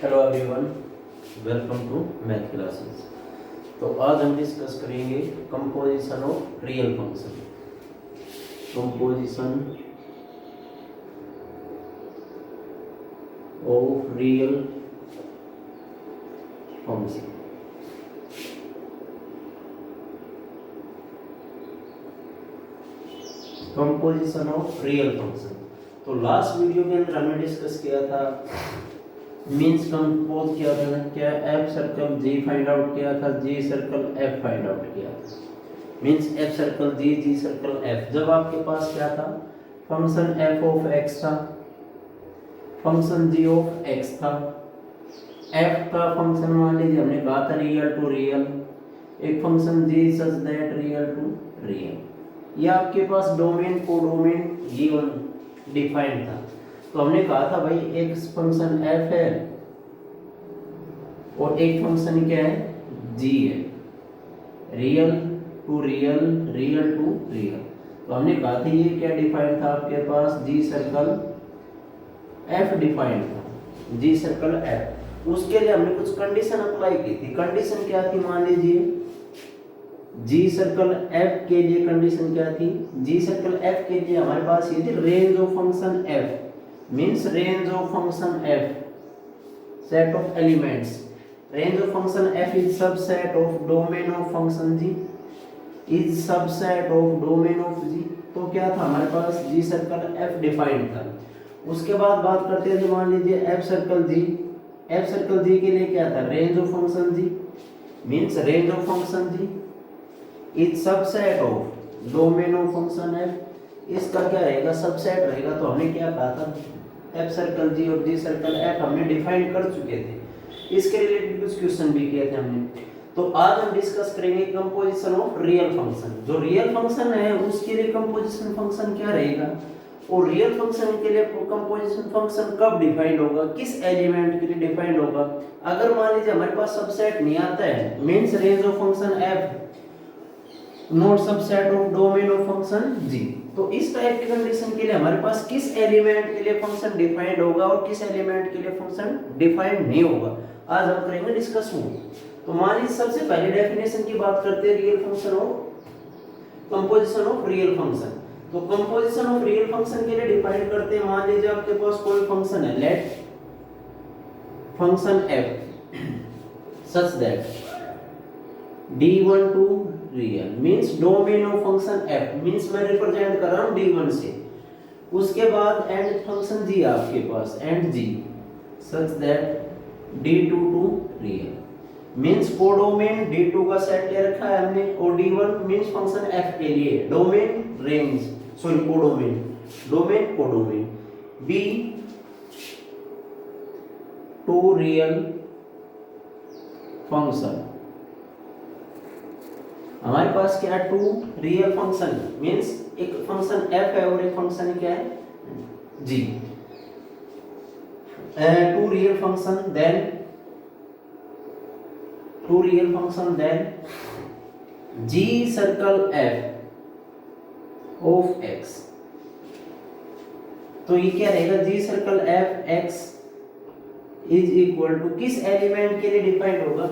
Hello everyone, welcome to math classes. तो आज हम डिस्कस करेंगे composition of real function. Composition of real function. Composition of real function. तो last video के अंदर हमने डिस्कस किया था, मीन्स कंपोज किया था क्या, F circle G find out किया था, G circle F find out किया था। Means F circle G, G circle F. जब आपके पास क्या था, फंक्शन एफ ऑफ एक्स था, फंक्शन जी ऑफ एक्स था, एफ का फंक्शन मान लीजिए हमने कहा था रियल टू रियल, एक function G such that real to real. ये आपके पास डोमेन को डोमेन गिवन डिफाइंड था। तो हमने कहा था भाई एक फंक्शन एफ है और एक फंक्शन क्या है, जी है, real to real, real to real. तो हमने कहा था ये क्या डिफाइंड था आपके पास, जी सर्कल एफ डिफाइंड था, जी सर्कल एफ। उसके लिए हमने कुछ कंडीशन अप्लाई की थी। कंडीशन क्या थी, मान लीजिए जी सर्कल एफ के लिए कंडीशन क्या थी, जी सर्कल एफ के लिए हमारे पास ये थी range of function F, means range of function f, set of elements, range of function f is subset of domain of function g, is subset of domain of g। तो क्या था हमारे पास, g सर्कल f डिफाइंड था। उसके बाद बात करते थे, मान लीजिए f circle g, f circle g के लिए क्या था, range of function g, means range of function g is subset of domain of function f। इसका क्या रहेगा, सबसेट रहेगा। तो हमने क्या कहा था, एफ सर्कल जी और जी सर्कल एफ हमने डिफाइन कर चुके थे। इसके रिलेटेड कुछ क्वेश्चन भी किए थे हमने। तो आज हम डिस्कस करेंगे कंपोजिशन ऑफ रियल फंक्शन। जो रियल फंक्शन है उसके लिए कंपोजिशन फंक्शन क्या रहेगा, और रियल फंक्शन के लिए कंपोजिशन फंक्शन कब डिफाइंड होगा, किस एलिमेंट के लिए डिफाइंड होगा। अगर मान लीजिए हमारे पास सबसेट नहीं आता है, means range of function F not subset of domain of function G, तो इस टाइप की कंडीशन के लिए हमारे पास किस एलिमेंट के लिए फंक्शन डिफाइंड होगा और किस एलिमेंट के लिए फंक्शन डिफाइंड नहीं होगा, आज हम करेंगे डिस्कस वो। तो मान लीजिए सबसे पहले डेफिनेशन की बात करते हैं, real function of composition of real function. तो कंपोजिशन ऑफ रियल फंक्शन के लिए डिफाइन करते हैं, मान लीजिए आपके पास कोई फंक्शन है, let function f such that d1 to real, means domain of function f, means मैं रिप्रेजेंट कर रहा हूं d1 से। उसके बाद एंड फंक्शन g आपके पास, and g such that d2 to real, means codomain d2 का सेट ले रखा है हमने, और d1 मींस फंक्शन f के लिए domain range, sorry codomain, domain codomain b to real function. हमारे पास क्या है, टू रियल फंक्शन, मींस एक फंक्शन f है और एक फंक्शन क्या है, g। To real function then, to real function then g circle f of x। तो ये क्या रहेगा, g circle f x is equal to किस एलिमेंट के लिए डिफाइंड होगा।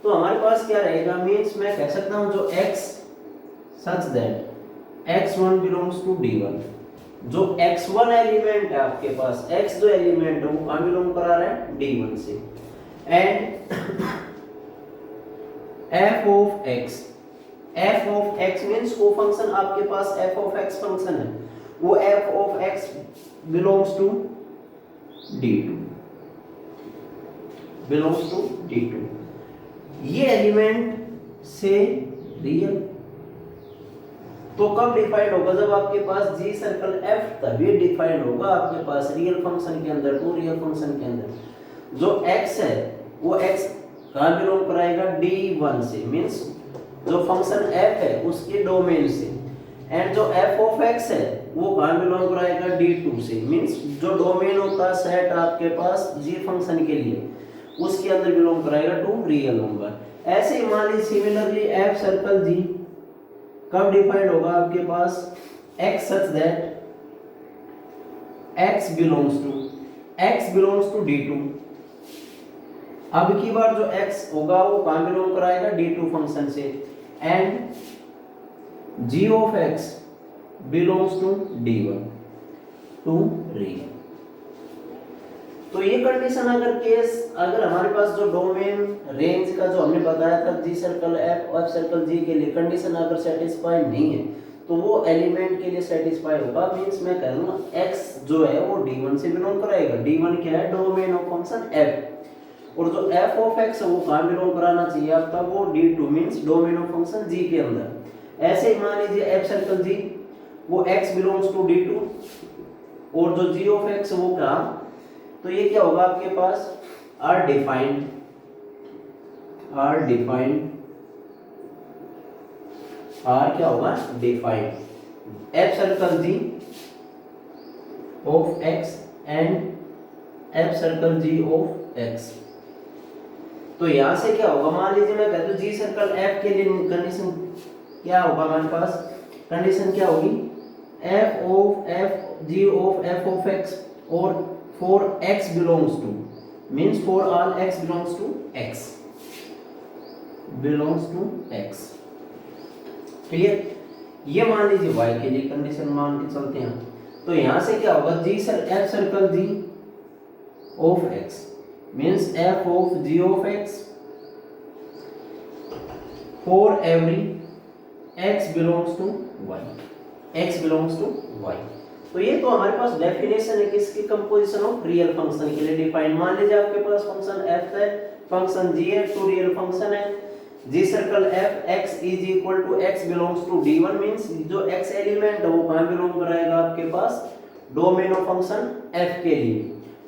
तो हमारे पास क्या रहेगा, मींस मैं कह सकता हूं जो x such that x1 belongs to d1, जो x1 एलिमेंट है आपके पास, x जो एलिमेंट है वो कहां बिलोंग करा रहा है, d1 से। And f of x, f of x means वो फंक्शन आपके पास f ऑफ x फंक्शन है, वो f of x belongs to d2, belongs to d2। ये एलिमेंट से रियल। तो कब डिफाइंड होगा, जब आपके पास जी सर्कल एफ, तभी डिफाइंड होगा आपके पास रियल फंक्शन के अंदर, टू रियल फंक्शन के अंदर। जो x है वो x कहां बिलोंग कराएगा, d1 से, मींस जो फंक्शन f है उसके डोमेन से। एंड जो f ऑफ x है वो कहां बिलोंग कराएगा, d2 से, मींस जो डोमेन होता है सेट आपके पास जी फंक्शन के लिए, उसके अंदर बिलोंग कराएगा टू रियल नंबर। ऐसे ही मान लीजिए सिमिलरली एफ सर्कल जी कब डिफाइंड होगा आपके पास, x such that x belongs to d2, अब की बार जो x होगा वो कहां बिलोंग कराएगा d2 फंक्शन से, and g of x belongs to d1 to real. तो ये कंडीशन अगर हमारे पास जो डोमेन रेंज का जो हमने बताया था जी सर्कल f और सर्कल g के लिए कंडीशन अगर सेटिस्फाई नहीं है तो वो एलिमेंट के लिए सेटिस्फाई होगा। मींस मैं कह रहा हूँ x जो है वो d1 से बिलोंग कराएगा। d1 क्या है? डोमेन ऑफ फंक्शन f, और जो f ऑफ x है वो कहाँ बिलोंग कराना चाहिए आपका? वो d2 means domain of function g के अंदर। ऐसे ही मान लीजिए f सर्कल g वो x बिलोंग्स टू d2 और जो g ऑफ x वो कहाँ? तो ये क्या होगा आपके पास? r डिफाइंड r क्या होगा? Defined f circle g of x and f circle g of x। तो यहां से क्या होगा? मान लीजिए मैं कहता हूं g सर्कल f के लिए कंडीशन क्या होगा हमारे पास? कंडीशन क्या होगी? f of f g of f of x और for x belongs to means for all x belongs to x clear? ये मान लीजिए y के लिए कंडीशन मान के चलते हैं। तो यहां से क्या होगा? f circle g of x means f of g of x for every x belongs to y। तो ये तो हमारे पास डेफिनेशन है किसकी? कंपोजिशन ऑफ रियल फंक्शन के लिए डिफाइन। मान लीजिए आपके पास फंक्शन f है, फंक्शन g है, टू रियल फंक्शन है। g circle f x is equal to x belongs to d1 means जो x एलिमेंट है वो कहां बिलोंग कराएगा आपके पास? डोमेन ऑफ फंक्शन f के लिए।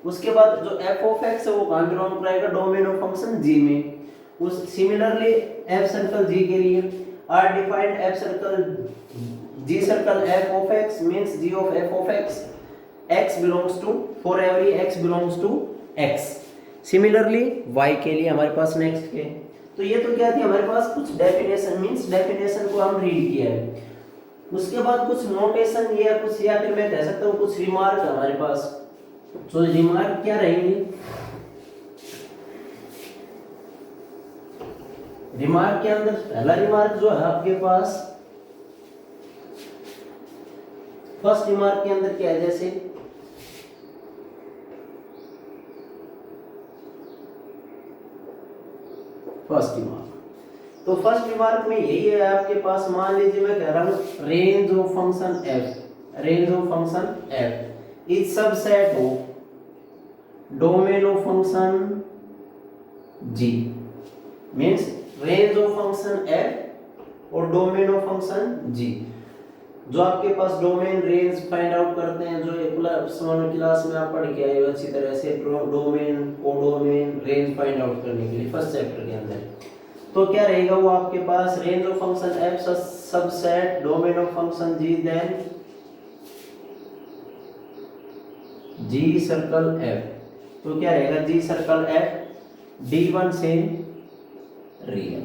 उसके बाद जो f ऑफ x है वो कहां बिलोंग कराएगा? डोमेन ऑफ फंक्शन g में। उस सिमिलरली f सर्कल g के लिए r defined f circle g circle f of x means g of f of x belongs to for every x belongs to x। Similarly y के लिए हमारे पास next के। तो ये तो क्या थी हमारे पास? कुछ डेफिनेशन मींस डेफिनेशन को हम रीड किया है। उसके बाद कुछ नोटेशन या कुछ, या फिर मैं कह सकता हूँ कुछ रिमार्क हमारे पास। तो रिमार्क क्या रहेंगे? रिमार्क के अंदर पहला रिमार्क जो है आपके पास, फर्स्ट रिमार्क के अंदर क्या है? जैसे फर्स्ट रिमार्क, तो फर्स्ट रिमार्क में यही है आपके पास। मान लीजिए मैं कह रहा हूं range of function f is subset of domain of function g means range of function f और डोमेन ऑफ फंक्शन g। जो आपके पास डोमेन रेंज फाइंड आउट करते हैं, जो क्लास में आप पढ़ के आए हो अच्छी तरह से, domain codomain range find out करने के लिए फर्स्ट चैप्टर के अंदर। तो क्या रहेगा वो आपके पास? Range of function f subset domain of function g then g circle f। तो क्या रहेगा? g सर्कल f d1 से रियल।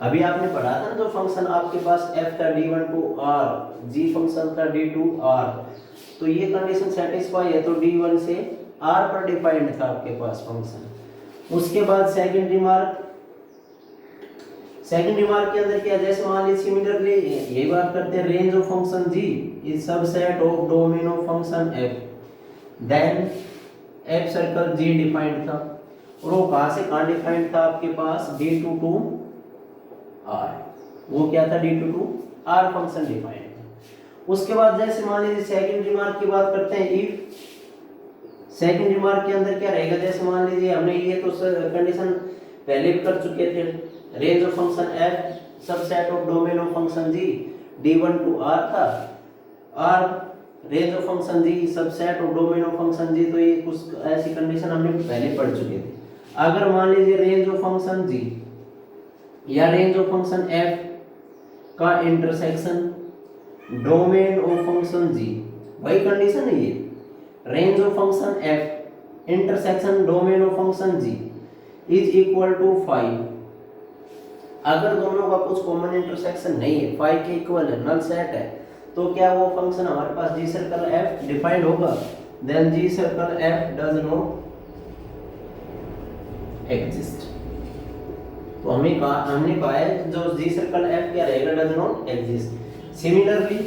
अभी आपने पढ़ा था जो फंक्शन आपके पास f था d1 to r, g function था d2 r। तो ये कंडीशन सेटिस्फाई है तो d1 से r पर डिफाइंड था आपके पास फंक्शन। उसके बाद सेकंड रिमार्क के अंदर क्या? जैसे मान लीजिए सिमिलरली यही बात करते हैं, range of function g is subset of domain of function f then f circle g defined था, और वो कहां से कहां डिफाइंड था आपके पास? d2 to r। वो क्या था? d2 to r function defined था। उसके बाद जैसे मान लीजिए सेकंड रिमार्क की बात करते हैं, इफ सेकंड रिमार्क के अंदर क्या रहेगा? जैसे मान लीजिए हमने ये तो कंडीशन पहले भी कर चुके थे, range of function f subset of domain of function g d1 to r था, r range of function g subset of domain of function g। तो ये कुछ ऐसी कंडीशन हमने पहले पढ़ चुके थे। अगर मान लीजिए रेंज ऑफ फंक्शन g या रेंज ऑफ फंक्शन f का intersection domain of function g, वही कंडीशन है ये, range of function f intersection domain of function g is equal to 5। अगर दोनों का कुछ कॉमन इंटरसेक्शन नहीं है, 5 के इक्वल है, नल सेट है, तो क्या वो फंक्शन हमारे पास g सर्कल f डिफाइंड होगा? Then g circle f does not exist. तो हमने कहा है जो जी सर्कल एफ क्या रहेगा, डज नॉट एग्जिस्ट। सिमिलरली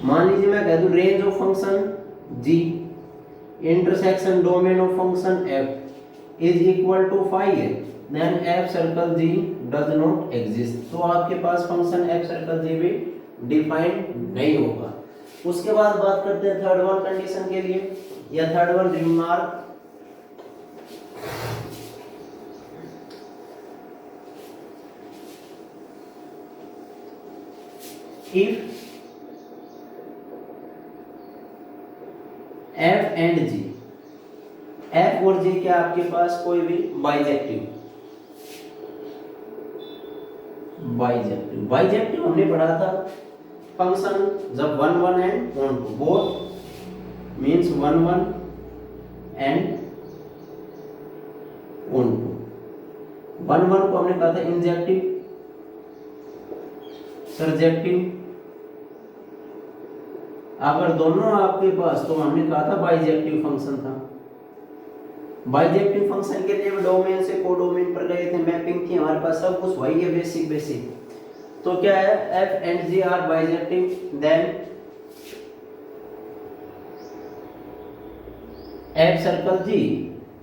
मान लीजिए मैं कह दूं range of function G intersection domain of function F is equal to phi है, then F circle G does not exist. तो आपके पास फंक्शन एफ सर्कल जी भी डिफाइंड नहीं होगा। उसके बाद बात करते हैं थर्ड वन कंडीशन के लिए या third one remark. If F and G, F और जी क्या आपके पास कोई भी बाइजेक्टिव हमने पढ़ा था फंक्शन जब 1 1 एंड 1 2 बोथ मींस 1 1 एंड 1 2। 1 1 को हमने कहा था इंजेक्टिव सरजेक्टिव, अगर दोनों आपके पास तो हमने कहा था बाइजेक्टिव फंक्शन था। बाइजेक्टिव फंक्शन के लिए डोमेन से कोडोमेन पर गए थे, मैपिंग थी हमारे पास, सब कुछ वही है बेसिक। तो क्या है F and G are bijective, then F circle G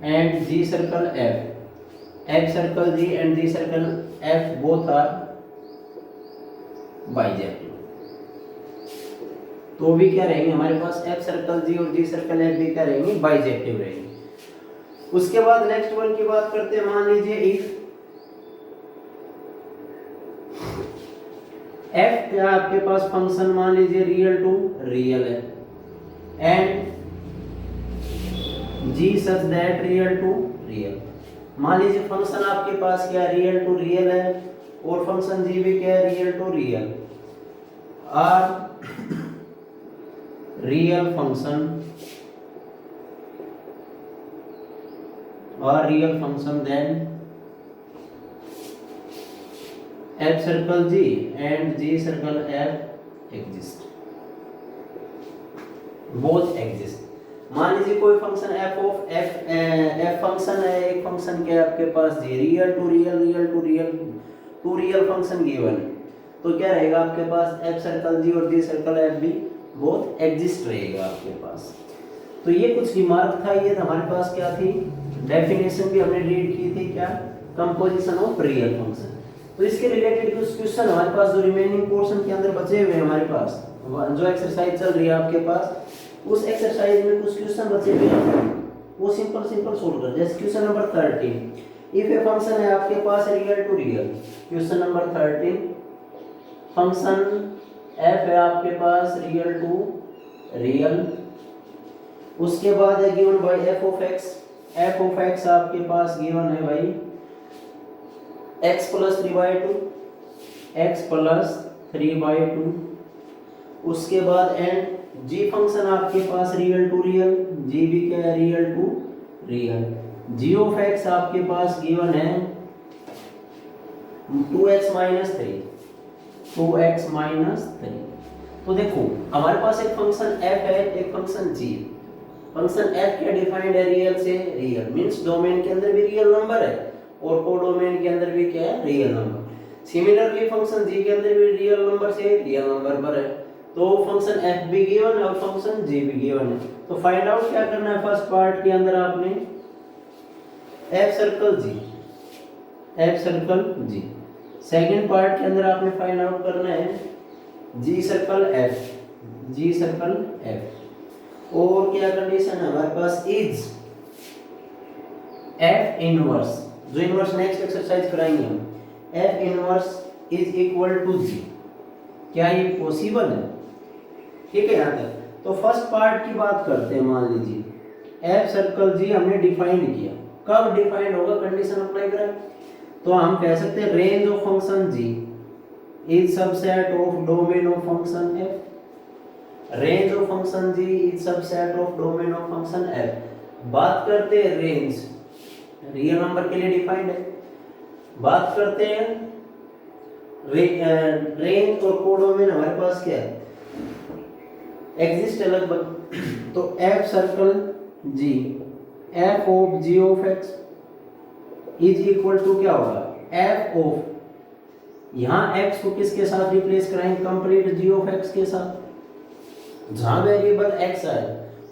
and G circle F circle G and G circle F both are bijective. तो भी क्या रहेंगे हमारे पास एफ सर्कल जी और जी सर्कल एफ भी क्या रहेंगे, बाइजेक्टिव रहेंगे। उसके बाद नेक्स्ट वन की बात करते हैं। मान लीजिए इफ एफ क्या आपके पास फंक्शन मान लीजिए रियल टू रियल है and G such that real to real. मान लीजिए फंक्शन आपके पास क्या रियल टू रियल है और फंक्शन जी भी क्या है real to real, are real function then F circle G and G circle F exist, both exist. मान लीजिए कोई function F of F function है, एक फंक्शन के आपके पास G real to real function given है, तो क्या रहेगा आपके पास एफ सर्कल जी और जी सर्कल एफ भी बोथ एग्जिस्ट रहेगा आपके पास। तो ये कुछ रिमार्क था, ये हमारे पास क्या थी, डेफिनेशन भी हमने रीड की थी, क्या कंपोजिशन ऑफ रियल फंक्शन। तो इसके रिलेटेड कुछ क्वेश्चन हमारे पास जो रिमेनिंग पोर्शन के अंदर बचे हुए हैं हमारे पास, जो एक्सरसाइज चल रही है आपके पास, उस एक्सरसाइज में कुछ क्वेश्चन बचे हुए हैं, वो सिंपल सोल्व कर। जैसे question number 13, if a function है आपके पास real to real, question number 13 function F है आपके पास रियल टू रियल, उसके बाद है given by F of X आपके पास गिवन है भाई x प्लस 3/2, उसके बाद एंड जी फंक्शन आपके पास रियल टू रियल, जी भी क्या है real to real, G of X आपके पास गिवन है 2x माइनस 3। तो देखो हमारे पास एक फंक्शन f है, एक फंक्शन g। फंक्शन f क्या डिफाइंड है, रियल से रियल, मींस डोमेन के अंदर भी रियल नंबर है और कोडोमेन के अंदर भी क्या है, real number. Similarly function g के अंदर भी रियल नंबर से रियल नंबर पर है, तो फंक्शन f भी गिवन है और फंक्शन g भी गिवन है। तो फाइंड आउट क्या करना है, फर्स्ट पार्ट के अंदर आपने f circle g, second part के अंदर आपने फाइंड आउट करना है g सर्कल f, और क्या कंडीशन है हमारे पास, इज f इनवर्स, जो इनवर्स नेक्स्ट एक्सरसाइज कराएंगे हम, f inverse is equal to g। क्या ये पॉसिबल है? ठीक है यहाँ तक। तो फर्स्ट पार्ट की बात करते हैं। मान लीजिए f सर्कल g हमने डिफाइंड किया, कब डिफाइंड होगा, कंडीशन अप्लाई करें तो हम कह सकते हैं range of function g is subset of domain of function f, range of function g is subset of domain of function f। बात करते हैं रेंज, रियल नंबर के लिए डिफाइंड है। बात करते हैं रेंज और कोडोमेन हमारे पास क्या है, एग्जिस्ट है लगभग। तो f circle g, f of g of x is equal to क्या होगा, एफ ऑफ, यहाँ एक्स को किसके साथ रिप्लेस कराएंगे, कंप्लीट जी ऑफ एक्स के साथ। जहां वेरिएबल एक्स है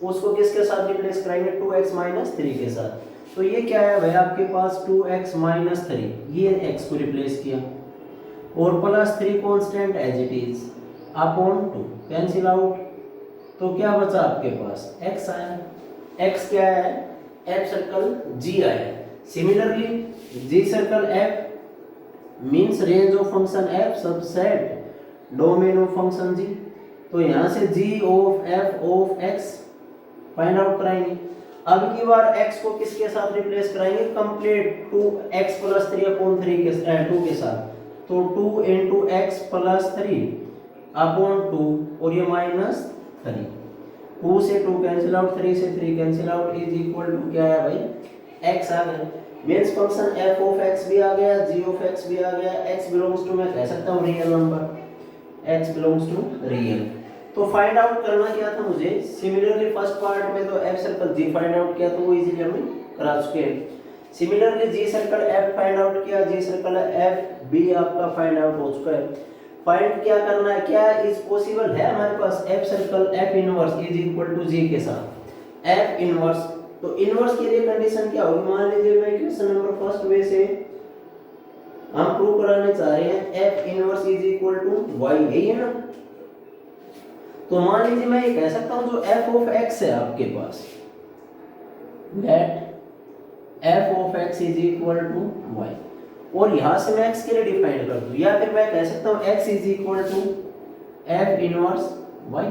उसको किसके साथ रिप्लेस कराएंगे, 2x माइनस 3 के साथ। तो ये क्या है भाई आपके पास 2x माइनस 3, ये x को रिप्लेस किया और plus 3 constant as it is upon 2 cancel out. तो क्या बचा आपके पास, x आया। x क्या है, f सर्कल g आया। Similarly g circle f means range of function f subset domain of function g। तो यहां से g of f of x find out कराएंगे। अब की बार x को किसके साथ रिप्लेस कराएंगे, कंप्लीट 2x प्लस 3 अपॉन 3 के 2 के साथ। तो 2 इंटू एक्स प्लस 3 अपॉन 2 और ये माइनस 3, 2 से 2 कैंसिल आउट, 3 से 3 cancel out, is equal to क्या है भाई, x आ गया। Means function f of x भी आ गया, g ऑफ x भी आ गया। x बिलोंग्स टू, मैं कह सकता हूँ real number, x belongs to real. तो फाइंड आउट करना क्या था मुझे, सिमिलरली फर्स्ट पार्ट में तो f circle g find out किया तो वो इजीली हमने करा चुके हैं। Similarly g circle f find out किया, g सर्कल f भी आपका फाइंड आउट हो चुका है। फाइंड क्या करना है, क्या इज पॉसिबल है हमारे पास f circle f inverse is equal to g के साथ f इनवर्स। तो इनवर्स के लिए कंडीशन क्या होगी, मान लीजिए मैं क्वेश्चन नंबर फर्स्ट वे से हम प्रूव कराने चाह रहे हैं f inverse is equal to y, यही है ना। तो मान लीजिए मैं ये कह सकता हूं जो f ऑफ x है आपके पास, let f of x is equal to y, और यहां से मैं x के लिए डिफाइन कर दूं, या फिर मैं कह सकता हूं x is equal to f inverse y,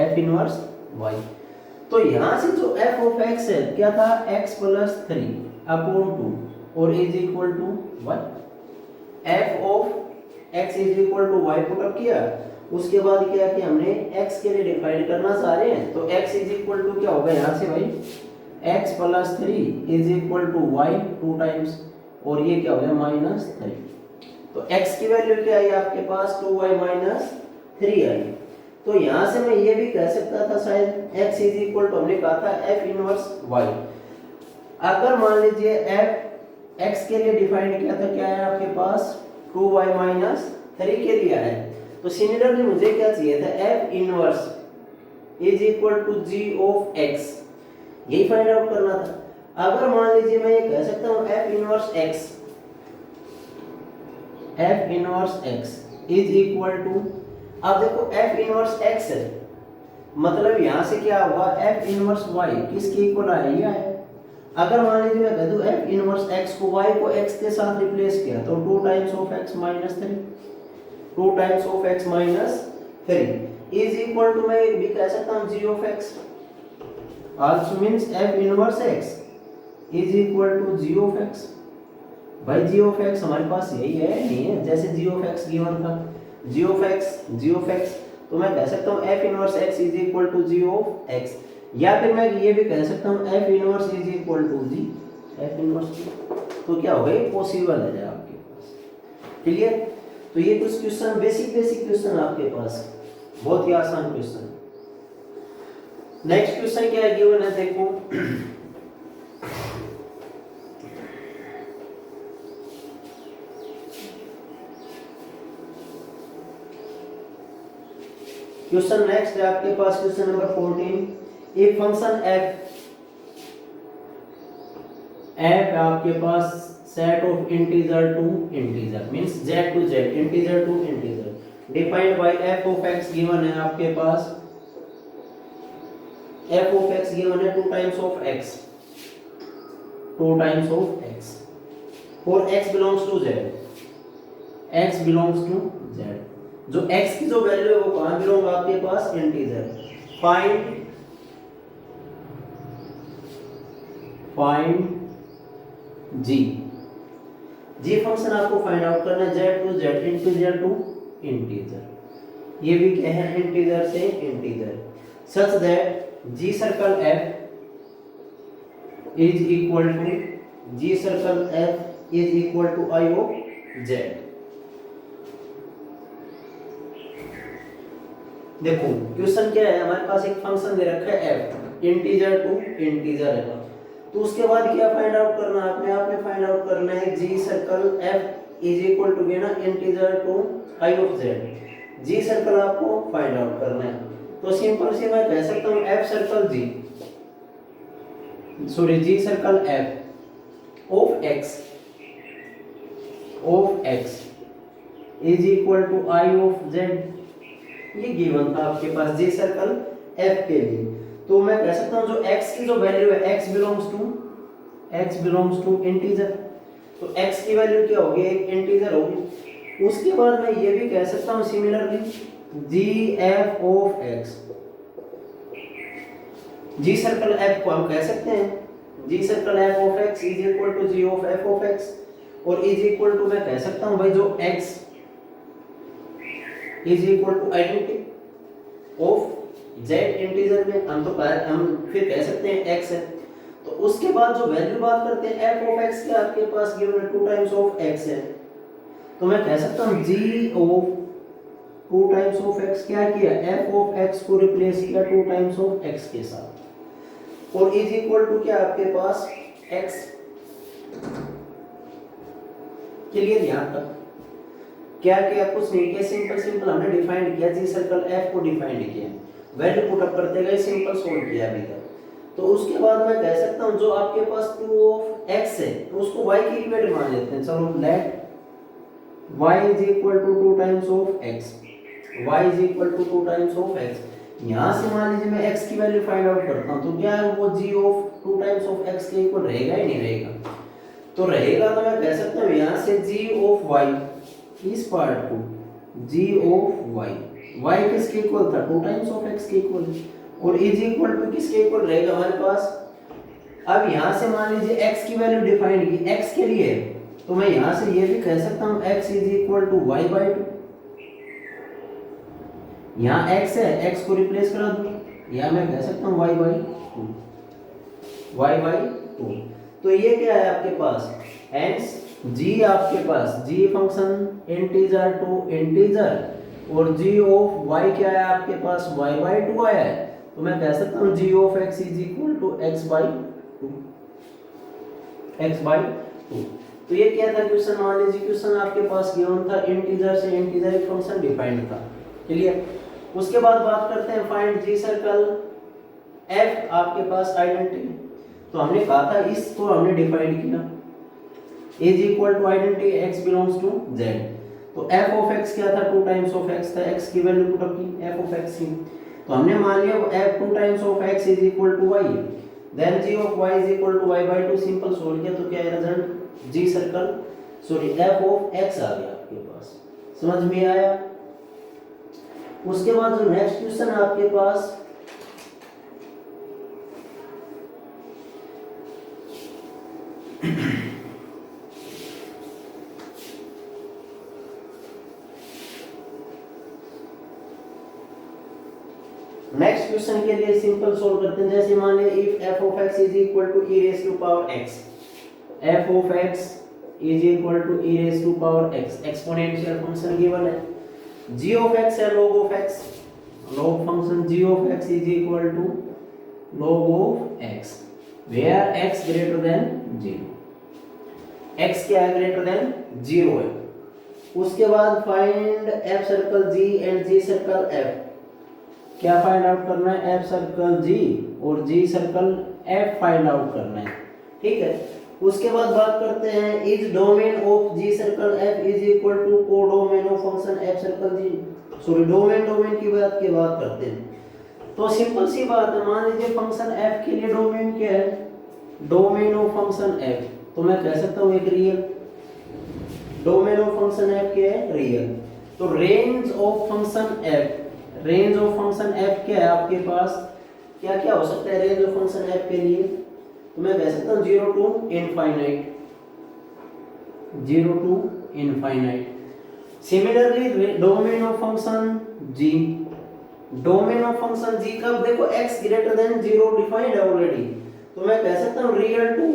f inverse y। तो यहां से जो f ऑफ x है क्या था, x प्लस 3 अपॉन 2 और is equal to y। f of x is equal to y put up किया, उसके बाद क्या कि हमने x के लिए डिफाइन करना चाह रहे हैं। तो x इज इक्वल टू क्या होगा यहां से भाई, x plus 3 is equal to y 2 times और ये क्या हो गया माइनस 3। तो x की वैल्यू क्या आई आपके पास, 2y माइनस 3 आई। तो यहां से मैं ये भी कह सकता था शायद x इज इक्वल टू, हमने कहा था f इनवर्स y। अगर मान लीजिए f x के लिए डिफाइन किया था, क्या है आपके पास 2y माइनस 3 के लिए है। तो सिमिलरली मुझे क्या चाहिए था, f inverse is equal to g of x, यही फाइंड आउट करना था। अगर मान लीजिए मैं ये कह सकता हूं f inverse x is equal to, अब देखो f इनवर्स x है मतलब यहां से क्या होगा, f इनवर्स y किसके इक्वल है, ये है। अगर मान लीजिए मैं कह दूं f इनवर्स x को y को x के साथ रिप्लेस किया तो 2 times of x minus 3, 2 times of x minus 3 is equal to, मैं भी कह सकता हूं g of x also means f inverse x is equal to g of x। भाई g ऑफ x हमारे पास यही है, नहीं है, जैसे g ऑफ x गिवन था g ऑफ x, तो मैं कह सकता हूं f inverse x is equal to g of x, या फिर मैं ये भी कह सकता हूं f inverse is equal to g f inverse g। तो क्या होगा, ये पॉसिबल है आपके पास। क्लियर। तो ये कुछ क्वेश्चन बेसिक क्वेश्चन आपके पास, बहुत ही आसान क्वेश्चन। नेक्स्ट क्वेश्चन क्या है गिवन है, देखो क्वेश्चन नेक्स्ट है आपके पास, क्वेश्चन नंबर 14। एक फंक्शन f आपके पास set of integer to integer means z to z, integer to integer, defined by f of x given है आपके पास, f ऑफ x गिवन है 2 times of x, 2 times of x और x belongs to z, x belongs to z। जो x की जो value है वो कहां बिलोंग आपके पास, इंटीजर। फाइंड g फंक्शन आपको फाइंड आउट करना है, z to z, integer to integer, ये भी क्या है इंटीजर से integer, such that g circle f is equal to, g circle f is equal to i of z। देखो question क्या है, हमारे पास एक फंक्शन दे रखा है f, इंटीजर टू इंटीजर है। तो उसके बाद क्या फाइंड आउट करना है आपने फाइंड आउट करना है G circle f is equal to ना integer to i of z। G circle आपको फाइंड आउट करना है, तो सिंपल से मैं कह सकता हूँ f circle g g circle f of x is equal to i of z। ये गिवन था आपके पास जी सर्कल f के लिए। तो मैं कह सकता हूँ जो x की जो वैल्यू है x बिलोंग्स टू इंटीजर, तो x की वैल्यू क्या होगी, एक इंटीजर होगी। उसके बाद मैं ये भी कह सकता हूँ similarly G f of x, G circle f को हम कह सकते हैं G circle f of x is equal to G of f of x, और इज इक्वल टू मैं कह सकता हूँ भाई जो x is equal to identity of z integer में हम फिर कह सकते हैं x है। तो उसके बाद जो वैल्यू बात करते हैं f ऑफ x के आपके पास गिवन है 2 टाइम्स ऑफ x है, तो मैं कह सकता हूं g of 2 times of x क्या किया, f ऑफ x को रिप्लेस किया 2 टाइम्स ऑफ x के साथ, और इज इक्वल टू क्या आपके पास x। क्लियर? यहां तक क्या किया, कुछ नहीं किया, सिंपल हमने डिफाइंड किया, जी सर्कल f को डिफाइंड किया, वैल्यू पुट अप करते गए, सिंपल सोल्व किया अभी तक। तो उसके बाद मैं कह सकता हूं जो आपके पास 2 ऑफ x है तो उसको y की इक्वेट मान लेते हैं। चलो let y is equal to 2 times of x, y is equal to 2 times of x। यहां से मान लीजिए मैं x की वैल्यू फाइंड आउट करता हूं, तो क्या है वो g of 2 times of x के इक्वल रहेगा ही नहीं रहेगा, तो रहेगा तो मैं कह सकता हूं यहां से g ऑफ y इस पार्ट को g ऑफ y किसके इक्वल था, 2 टाइम्स ऑफ x के इक्वल, और इज इक्वल टू किसके इक्वल रहेगा हमारे पास। अब यहां से मान लीजिए x की वैल्यू डिफाइंड की x के लिए, तो मैं यहां से ये भी कह सकता हूं x is equal to y by 2। यहां x है, x को रिप्लेस करा दूं, या मैं कह सकता हूं y बाय 2। तो ये क्या है आपके पास, हेंस g आपके पास g function integer to integer, और g ऑफ y क्या है आपके पास y बाय 2 आया है, तो मैं कह सकता हूं g of x is equal to x by 2। तो ये क्या था क्वेश्चन, मान लीजिए क्वेश्चन आपके पास गिवन था इंटीजर से इंटीजर एक फंक्शन डिफाइंड था। क्लियर? उसके बाद बात करते हैं फाइंड जी सर्कल f आपके पास आइडेंटिटी। तो हमने कहा था इसको हमने डिफाइंड किया is equal to identity x belongs to z। तो f ऑफ x क्या था, 2 टाइम्स ऑफ x था, x की वैल्यू पुट अप की f ऑफ x की, तो हमने मान लिया f 2 times of x is equal to y, then g of y is equal to y by 2, simple solve किया तो क्या है result, g circle f of x आ गया आपके पास। समझ में आया? उसके बाद जो नेक्स्ट क्वेश्चन है आपके पास नेक्स्ट क्वेश्चन के लिए सिंपल सोल्व करते हैं। जैसे मान लिया if f of x is equal to e raise to power x, f of x is equal to e raise to power x, exponential function given है, g ऑफ x है log of x, log function g of x is equal to log of x where x greater than 0, x क्या है greater than 0 है। उसके बाद find f circle g and g circle f, क्या find out करना है, f circle g और g circle f find out करना है। ठीक है? उसके बाद बात करते हैं is domain of g circle f is equal to codomain of function f circle g। Sorry domain की बात करते हैं। तो सिंपल सी बात है, मान लीजिए फंक्शन f के लिए डोमेन क्या है, डोमेन ऑफ फंक्शन f, तो मैं कह सकता हूं एक real, domain of function f क्या है, रियल। तो range of function f, range of function f क्या है आपके पास, क्या क्या हो सकता है रेंज ऑफ फंक्शन f के लिए, तो मैं कह सकता हूं 0 to infinite, 0 to infinite. Similarly domain of function g, domain of function g कब, देखो x ग्रेटर देन 0 डिफाइंड है ऑलरेडी, तो मैं कह सकता हूं रियल टू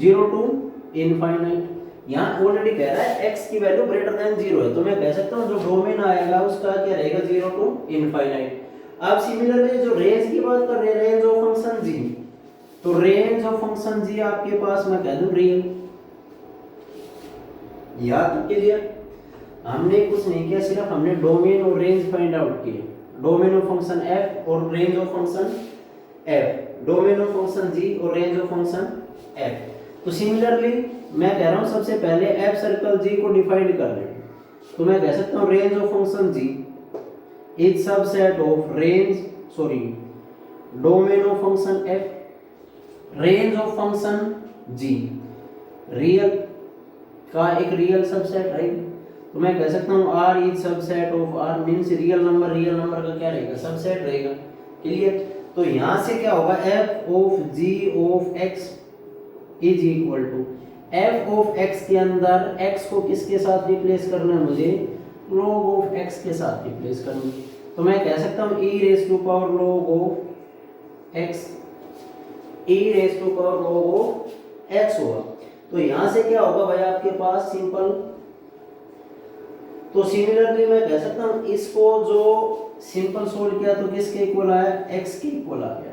0 टू इनफाइनाइट। यहाँ ऑलरेडी कह रहा है x की वैल्यू ग्रेटर देन 0 है, तो मैं कह सकता हूँ जो डोमेन आएगा उसका क्या रहेगा 0 टू इनफाइनाइट। अब सिमिलरली जो रेंज की बात कर रहे हैं, रेंज ऑफ फंक्शन g, तो रेंज ऑफ फंक्शन जी आपके पास मैं कह दूं रियल। याद क्लियर? हमने कुछ नहीं किया, सिर्फ हमने डोमेन और रेंज फाइंड आउट किए। डोमेन ऑफ फंक्शन एफ और range of function F, domain of function G और रेंज ऑफ फंक्शन एफ। तो सिमिलरली मैं कह रहा हूं सबसे पहले एफ सर्कल जी को डिफाइन कर लें। तो मैं कह सकता हूं range of function g is subset of domain of function f, range of function g real का एक रियल सबसेट, राइट। तो मैं कह सकता हूं R is subset of R means real number का क्या रहेगा, सबसेट रहेगा। क्लियर? तो यहां से क्या होगा, f of g of x is equal to f of x के अंदर एक्स को किसके साथ रिप्लेस करना है मुझे, log ऑफ एक्स के साथ रिप्लेस करना है। तो मैं कह सकता हूं e raise to power log of x, e raise to power log of x होगा। तो यहां से क्या होगा भाई आपके पास सिंपल। तो सिमिलरली मैं कह सकता हूं इसको जो सिंपल सोल्व किया तो किसके इक्वल आया, x के इक्वल आ गया।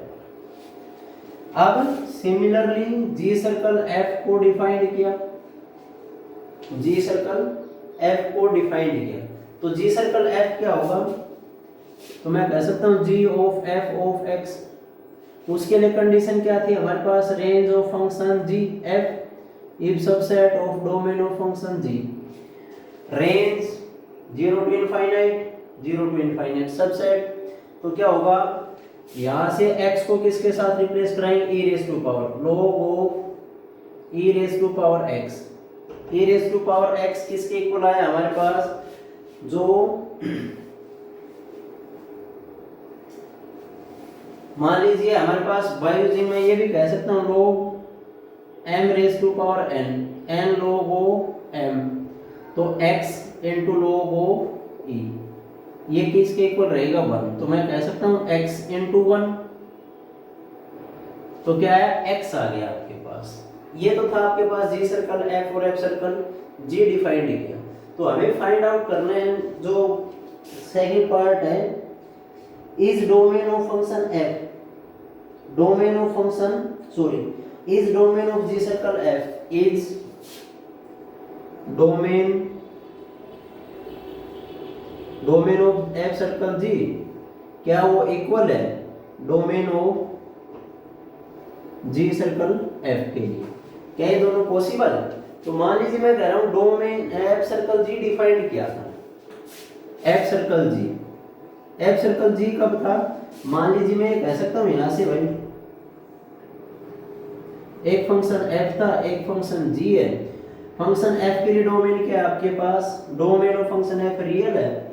अब सिमिलरली जी सर्कल f को डिफाइंड किया, जी सर्कल f को डिफाइंड किया। तो जी सर्कल f क्या होगा, तो मैं कह सकता हूं g of f of x। उसके लिए कंडीशन क्या थी हमारे पास, range of function g f if subset of domain of function g, range 0 to infinite subset. तो क्या होगा, यहां से x को किसके साथ रिप्लेस कराएंगे, e raise to power log of e raise to power x। e raise to power x किसके इक्वल आया हमारे पास, जो मान लीजिए हमारे पास बायोलॉजी में ये भी कह सकता हूं log m raise to power n log of m, तो x into log of e ये किसके इक्वल रहेगा 1। तो मैं कह सकता हूं x into 1, तो क्या है x आ गया आपके पास। ये तो था आपके पास जी सर्कल f और f सर्कल g डिफाइंड किया। तो हमें फाइंड आउट करना है जो सेकंड पार्ट है, is domain of function f, domain of function is domain of G circle f is domain of F circle G, क्या वो इक्वल है domain of G circle F के लिए। क्या ये दोनों पॉसिबल है? तो मान लीजिए मैं कह रहा हूं domain F circle g defined किया था, एफ सर्कल जी कब था, मान लीजिए मैं कह सकता हूं यहां से भाई एक फंक्शन f था, एक फंक्शन g है। फंक्शन f के लिए डोमेन क्या है आपके पास, domain of function f real है।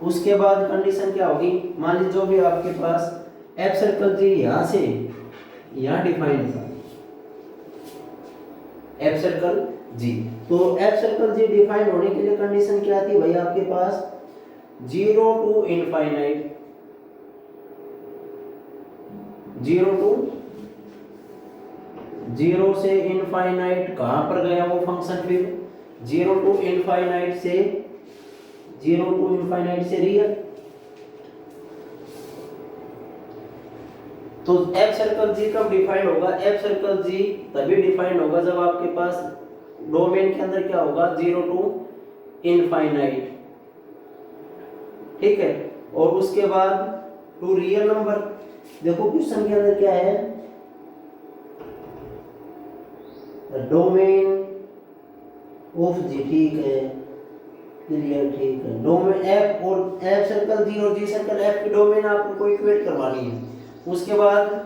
उसके बाद कंडीशन क्या होगी, मान लीजिए जो भी आपके पास f सर्कल जी यहां से यहां डिफाइंड था, f सर्कल जी। तो f सर्कल जी डिफाइंड होने के लिए कंडीशन क्या थी भाई आपके पास, 0 टू इनफाइनाइट, 0 से इनफाइनाइट कहां पर गया वो फंक्शन, फिर 0 टू इनफाइनाइट से रियल। तो f सर्कल जी कब डिफाइंड होगा, f सर्कल जी तभी डिफाइंड होगा जब आपके पास डोमेन के अंदर क्या होगा, 0 टू इनफाइनाइट, ठीक है। और उसके बाद टू रियल नंबर। देखो क्वेश्चन के अंदर क्या है, डोमेन ऑफ जी, ठीक है क्लियर, ठीक है। डोमेन एफ और एफ सर्कल जी और जी सर्कल एफ की डोमेन आपको इक्वेट करवानी है। उसके बाद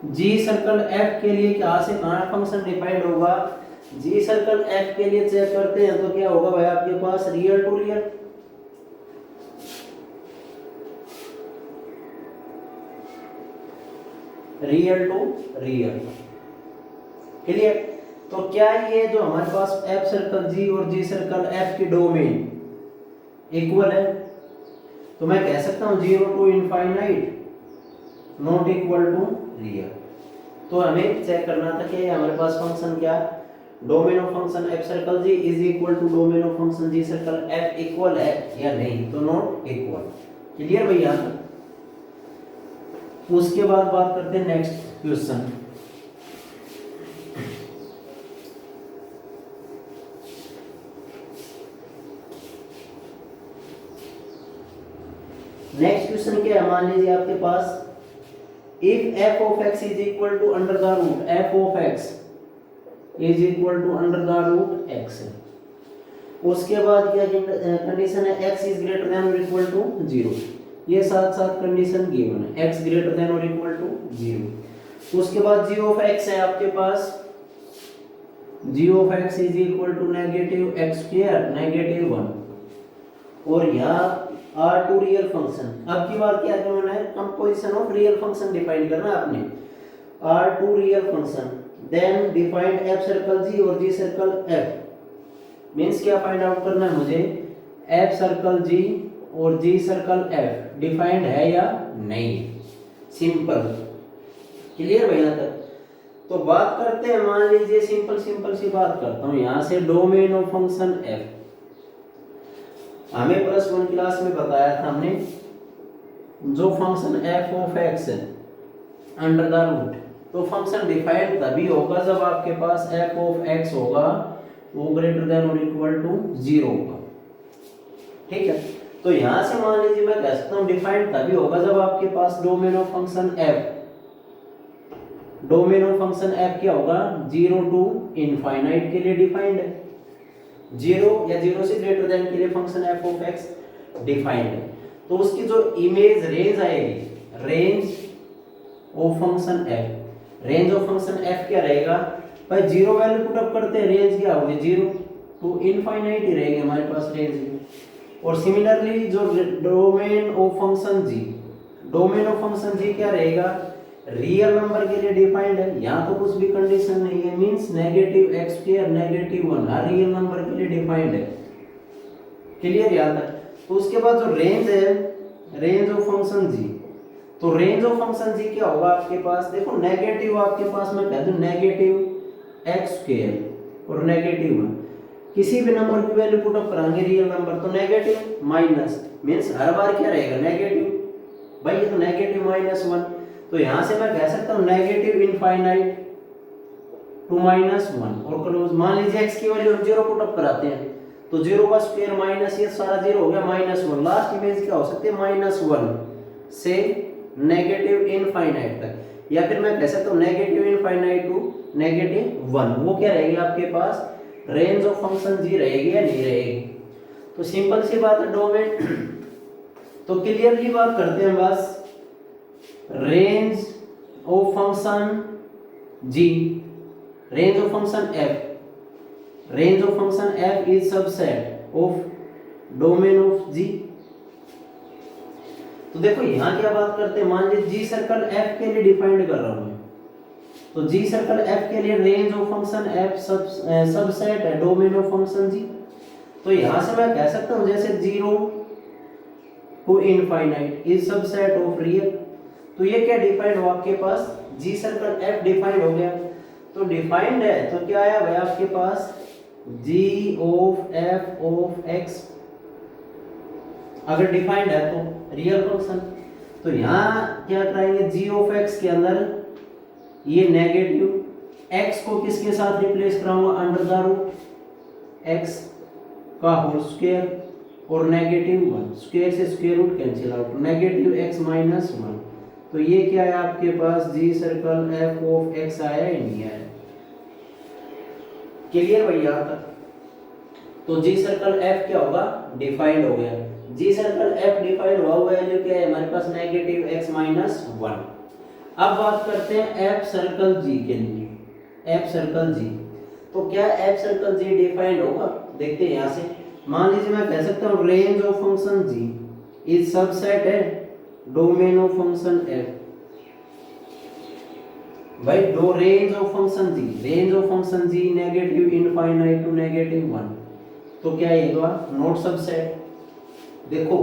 जी सर्कल एफ के लिए कहां से कहां फंक्शन डिफाइंड होगा, जी सर्कल एफ के लिए चेक करते हैं तो क्या होगा भाई आपके पास, रियल टू रियल, क्लियर। तो क्या ये जो हमारे पास एफ सर्कल जी और जी सर्कल एफ की डोमेन इक्वल है, तो मैं कह सकता हूं 0 to infinite not equal to real. तो हमें चेक करना था कि हमारे पास फंक्शन क्या, domain of function F circle ji is equal to domain of function g circle f equal है या नहीं, तो नॉट इक्वल। क्लियर भैया? उसके बाद बात करते हैं नेक्स्ट क्वेश्चन। नेक्स्ट क्वेश्चन क्या है, मान लीजिए आपके पास if f of x is equal to under the root f of x is equal to under the root x, उसके बाद क्या कंडीशन है, x is greater than or equal to 0, ये साथ साथ कंडीशन गिवन है, x greater than or equal to 0। उसके बाद g of x है आपके पास, g of x is equal to negative x square negative 1, और यहाँ R2 रियल फंक्शन। अब की बार क्या करना है, composition of real function define करना है आपने, R2 real function, then defined f circle g और g सर्कल f। मींस क्या फाइंड आउट करना है मुझे, f सर्कल g और g सर्कल f डिफाइंड है या नहीं, सिंपल। क्लियर भैया तक? तो बात करते हैं, मान लीजिए सिंपल सी बात करता हूँ यहाँ से, डोमेन ऑफ फंक्शन f। हमें प्लस 1 क्लास में बताया था हमने, जो function f of x under the root, तो फंक्शन डिफाइंड तभी होगा जब आपके पास f ऑफ x होगा वो ग्रेटर देन और इक्वल टू 0 होगा। ठीक है, तो यहां से मान लीजिए मैं कह सकता हूं डिफाइंड तभी होगा जब आपके पास domain of function f, domain of function f क्या होगा, 0 टू इनफाइनाइट के लिए डिफाइंड है, 0 या 0 से ग्रेटर देन के लिए function f of x defined है। तो उसकी जो इमेज रेंज आएगी, range of function f, range of function f क्या रहेगा भाई, 0 वैल्यू पुट अप करते हैं, रेंज क्या होगी 0 टू इनफाइनाइट ही रहेगी हमारे पास रेंज। और सिमिलरली जो domain of function g, domain of function g क्या रहेगा, रियल नंबर के लिए डिफाइंड है, यहाँ तो कुछ भी कंडीशन नहीं है, means negative x square negative 1 हर रियल नंबर के लिए डिफाइंड है। क्लियर याद है? तो उसके बाद जो रेंज है, रेंज ऑफ फंक्शन g, तो रेंज ऑफ फंक्शन g क्या होगा आपके पास, देखो नेगेटिव आपके पास मैं कह दूं नेगेटिव x स्क्वायर और नेगेटिव 1, किसी भी नंबर की वैल्यू पुट अप कराएंगे रियल नंबर, तो नेगेटिव माइनस मींस हर बार क्या रहेगा नेगेटिव, भाई ये तो नेगेटिव -1, तो यहां से मैं कह सकता हूं नेगेटिव इनफाइनाइट टू -1 और क्लोज। मान लीजिए x की वैल्यू हम 0 पुट अप कराते हैं, तो 0 का स्क्वायर माइनस, ये सारा 0 हो गया -1, लास्ट इमेज क्या हो सकती है -1 से नेगेटिव इनफाइनाइट तक, या फिर मैं कह सकता हूं नेगेटिव इनफाइनाइट टू -1, वो क्या रहेगी आपके पास, रेंज ऑफ फंक्शन g रहेगी या नहीं रहेगी। तो सिंपल सी बात है डोमेन। तो क्लियरली बात करते हैं बस, range of function g, range of function f, range of function f is subset of domain of g। तो देखो यहां क्या बात करते हैं, मान लीजिए g सर्कल f के लिए डिफाइंड कर रहा हूं मैं, तो g सर्कल f के लिए range of function f subset है डोमेन ऑफ फंक्शन g। तो यहां से मैं कह सकता हूं जैसे 0 to infinite is subset of real, तो ये क्या डिफाइंड हुआ आपके पास, g सर्कल f डिफाइंड हो गया। तो डिफाइंड है तो क्या आया भाई आपके पास, g of f of x, अगर डिफाइंड है तो रियल फंक्शन। तो यहाँ क्या कराएंगे, g ऑफ x के अंदर ये नेगेटिव x को किसके साथ रिप्लेस कराऊंगा, अंडर द रूट x का होल स्क्वायर और नेगेटिव 1, स्क्वायर से square root cancel out, negative x -1। तो ये क्या है आपके पास, g circle f of x आया या नहीं आया। क्लियर भैया तक? तो g सर्कल f क्या होगा, डिफाइंड हो गया, g सर्कल f डिफाइंड हुआ वैल्यू क्या है हमारे पास, नेगेटिव x -1। अब बात करते हैं f सर्कल g के लिए, f सर्कल g, तो क्या f सर्कल g डिफाइंड होगा, देखते हैं यहां से। मान लीजिए मैं कह सकता हूं range of function g is subset है डोमेन ऑफ फंक्शन f, भाई दो range of function g, range of function g negative infinite to -1, तो क्या ये हुआ नॉट सबसेट। देखो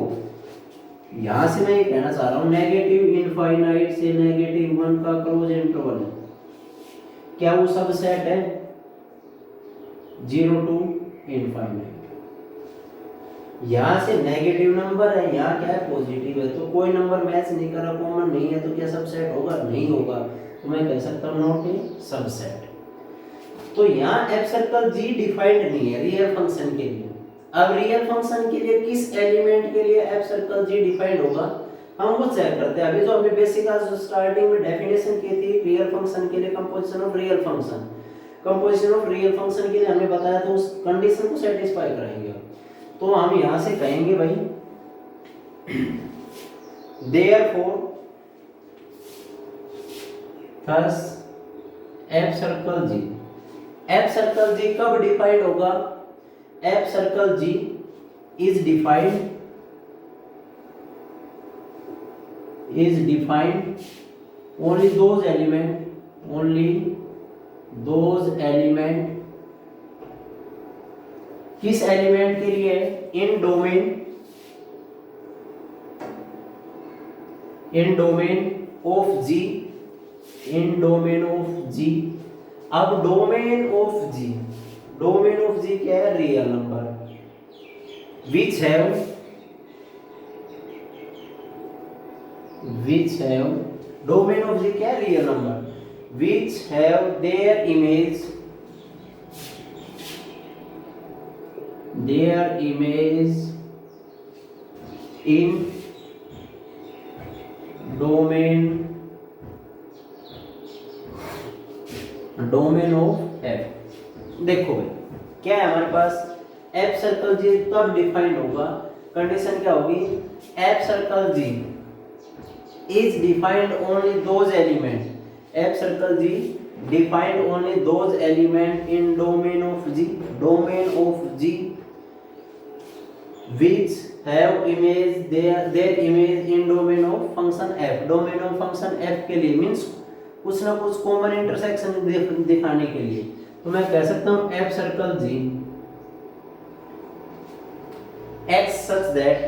यहां से मैं ये कहना चाह रहा हूं नेगेटिव इनफाइनाइट से -1 का क्लोज इंटरवल है, क्या वो सबसेट है 0 टू इनफाइनाइट, यहाँ से नेगेटिव नंबर है, यहाँ क्या है पॉजिटिव है, तो कोई नंबर मैच नहीं कर रहा, कॉमन नहीं है, तो क्या सबसेट होगा? नहीं होगा, तो मैं कह सकता हूँ नॉट ए सबसेट। तो यहाँ एफ सर्कल जी डिफाइंड नहीं है रियल फंक्शन के लिए। अब रियल फंक्शन के लिए किस एलिमेंट के लिए एफ सर्कल जी डिफाइंड होगा, हम वो चेक करते हैं। अभी जो हमने बेसिक स्टार्टिंग में डेफिनेशन की थी रियल फंक्शन के लिए, composition of real function, composition of real function के लिए हमने बताया, तो उस कंडीशन को सेटिस्फाई कराएंगे। तो हम यहां से कहेंगे भाई देयरफॉर थस एफ सर्कल जी, एफ सर्कल जी कब डिफाइंड होगा? F circle ji is defined only those element किस एलिमेंट के लिए? In domain of G, in domain of G. अब डोमेन ऑफ जी क्या है? Real number which have domain of G क्या है? Real number which have their image in domain of F. देखो भाई क्या है हमारे पास, एफ सर्कल जी कब डिफाइंड होगा? कंडीशन क्या होगी? F circle ji is defined only those element, f circle g defined only those element in domain of g which have image their image in domain of function f। domain of function f के लिए means कुछ ना कुछ common intersection दिखाने के लिए, तो मैं कह सकता हूं f circle g x such that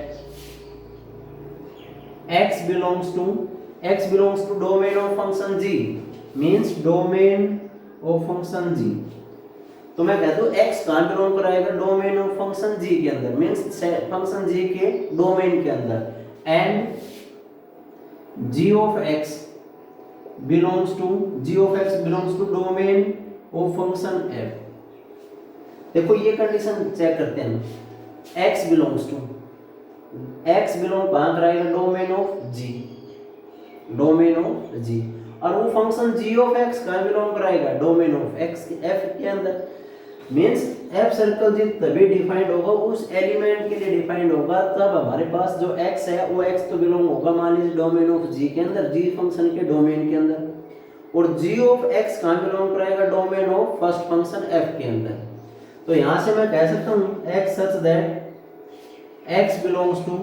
x belongs to domain of function g means domain of function g। तो मैं कहता हूँ x कहाँ बिलोंग कराएगा? डोमेन ऑफ फंक्शन g के अंदर, मींस फंक्शन g के डोमेन के अंदर, and g of x belongs to domain of function f। देखो ये कंडीशन चेक करते हैं, x बिलोंग कहाँ कराएगा? डोमेन ऑफ g, और वो फंक्शन g of x कहाँ बिलोंग कराएगा? डोमेन ऑफ x f के अंदर। मींस एफ सर्कल जी तभी डिफाइंड होगा, उस एलिमेंट के लिए डिफाइंड होगा तब हमारे पास जो x है वो x तो बिलोंग होगा मान लीजिए डोमेन ऑफ g के अंदर, g फंक्शन के डोमेन के अंदर, और g ऑफ x कहाँ बिलोंग कराएगा? Domain of first function f के अंदर। तो यहां से मैं कह सकता हूं x such that x belongs to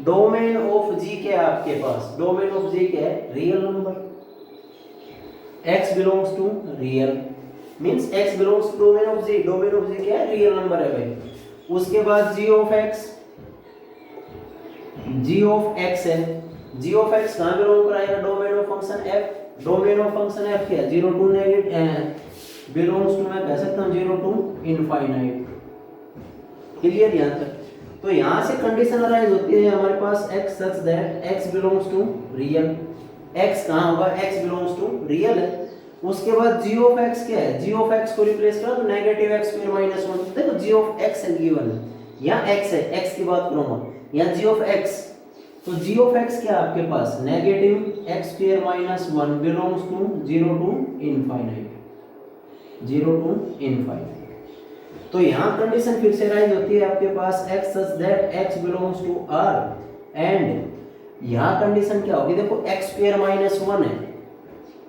domain of g के, आपके पास डोमेन ऑफ g क्या है? Real number, x belongs to real means x belongs to domain of g, domain of g क्या है? रियल नंबर है भाई। उसके बाद g ऑफ x है, g ऑफ x कहां बिलोंग कराएगा? Domain of function f, domain of function f क्या है? 0 टू नेगेटिव बिलोंग्स टू, मैं कह सकता हूं 0 टू इनफाइनाइट। क्लियर यहां तक? तो यहां से कंडीशन अराइज होती है हमारे पास x such that x belongs to real, x कहां होगा? x बिलोंग्स टू रियल है। उसके बाद g ऑफ x क्या है? g ऑफ x को रिप्लेस करो तो नेगेटिव x स्क्वायर माइनस 1। देखो g ऑफ x है गिवन है, यहाँ x है, x की बात करूंगा, यहाँ g ऑफ x, तो g ऑफ x क्या है आपके पास? Negative x square minus 1 belongs to 0 to infinite. तो यहाँ कंडीशन फिर से राइज होती है आपके पास x such that x belongs to r, and यहाँ कंडीशन क्या होगी? देखो x स्क्वायर माइनस 1 है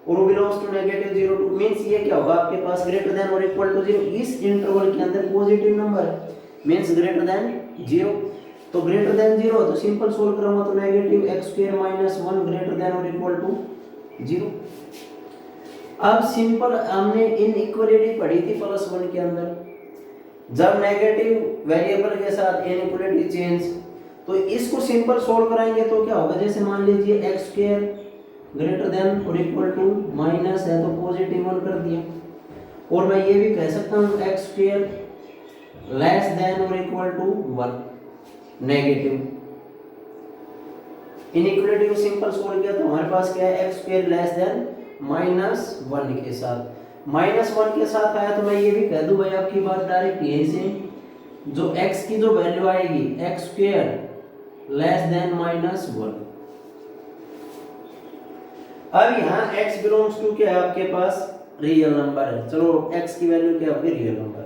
और वो belongs to negative 0 to, means ये क्या होगा आपके पास? ग्रेटर देन और इक्वल टू 0। इस इंटरवल के अंदर पॉजिटिव नंबर है मींस ग्रेटर देन 0, तो ग्रेटर देन 0 तो सिंपल सोल्व करूंगा तो negative x square minus 1 greater than और इक्वल टू 0। अब सिंपल हमने इनइक्वालिटी पढ़ी थी +1 के अंदर, जब नेगेटिव वेरिएबल के साथ इनइक्वालिटी चेंज, तो इसको सिंपल सोल्व कराएंगे तो क्या होगा? जैसे मान लीजिए x स्क्वायर ग्रेटर देन और इक्वल टू माइनस है तो पॉजिटिव 1 कर दिया, और मैं ये भी कह सकता हूँ x स्क्वायर लेस देन और इक्वल टू 1, नेगेटिव। इनइक्वालिटी को सिंपल सोल्व किया तो हमारे पास क्या है, एक्स स्क्वायर लेस देन -1 के साथ। -1 के साथ आया तो मैं ये भी कह दूं भाई आपकी बात डायरेक्ट यहीं से, जो x की जो वैल्यू आएगी एक्स स्क्वायर लेस देन -1। अब यहाँ x बिलोंग्स टू क्या है आपके पास, रियल नंबर है। चलो x की वैल्यू क्या होगी, रियल नंबर।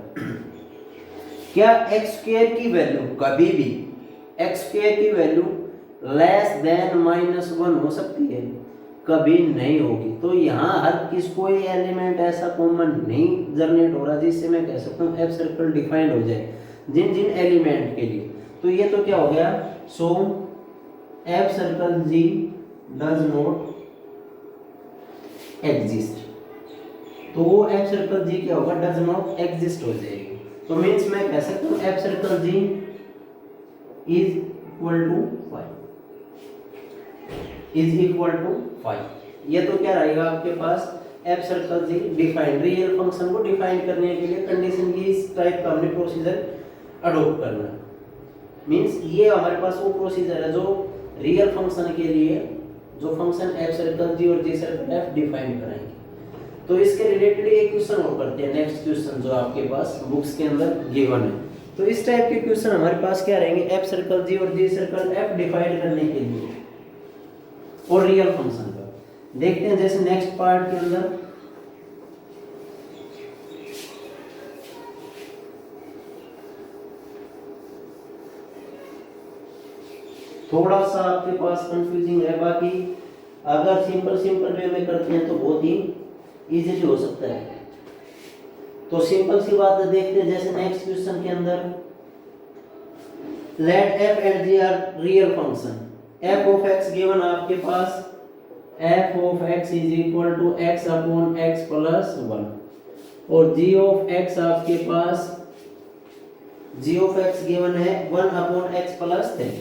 क्या x स्क्वायर की वैल्यू कभी भी x स्क्वायर की वैल्यू लेस देन -1 हो सकती है? कभी नहीं होगी। तो यहाँ हर किस कोई एलिमेंट ऐसा कॉमन नहीं जनरेट हो रहा जिससे मैं कह सकता हूँ एफ सर्कल डिफाइंड हो जाए जिन जिन एलिमेंट के लिए। तो ये तो क्या हो गया, so F circle G does not exist. तो वो एफ सर्कल जी क्या होगा, डज नॉट एग्जिस्ट हो जाएगी। तो मीन्स मैं कह सकता हूँ f circle ji is equal to 5, is equal to 5। ये तो क्या रहेगा आपके पास, f circle g define, real function को डिफाइन करने के लिए कंडीशन की इस टाइप का हमने प्रोसीजर अडॉप्ट करना। मीन्स ये हमारे पास वो प्रोसीजर है जो रियल फंक्शन के लिए, जो फंक्शन एफ सर्कल जी और जी सर्कल एफ डिफाइन कराएंगे। तो इसके रिलेटेड एक क्वेश्चन और करते हैं, नेक्स्ट क्वेश्चन जो आपके पास बुक्स के अंदर गिवन है। तो इस टाइप के क्वेश्चन हमारे पास क्या रहेंगे, एफ सर्कल जी और जी सर्कल एफ डिफाइन करने के लिए और रियल फंक्शन का। देखते हैं जैसे नेक्स्ट पार्ट के अंदर थोड़ा सा आपके पास कंफ्यूजिंग है, बाकी अगर सिंपल वे में करते हैं तो बहुत ही इजीली हो सकता है। तो सिंपल सी बात है, देखते हैं जैसे नेक्स्ट क्वेश्चन के अंदर, let f and g are real function. f of x given आपके पास f of x is equal to x upon x plus 1 और g ऑफ x आपके पास g ऑफ x गिवन है 1 upon x plus 3,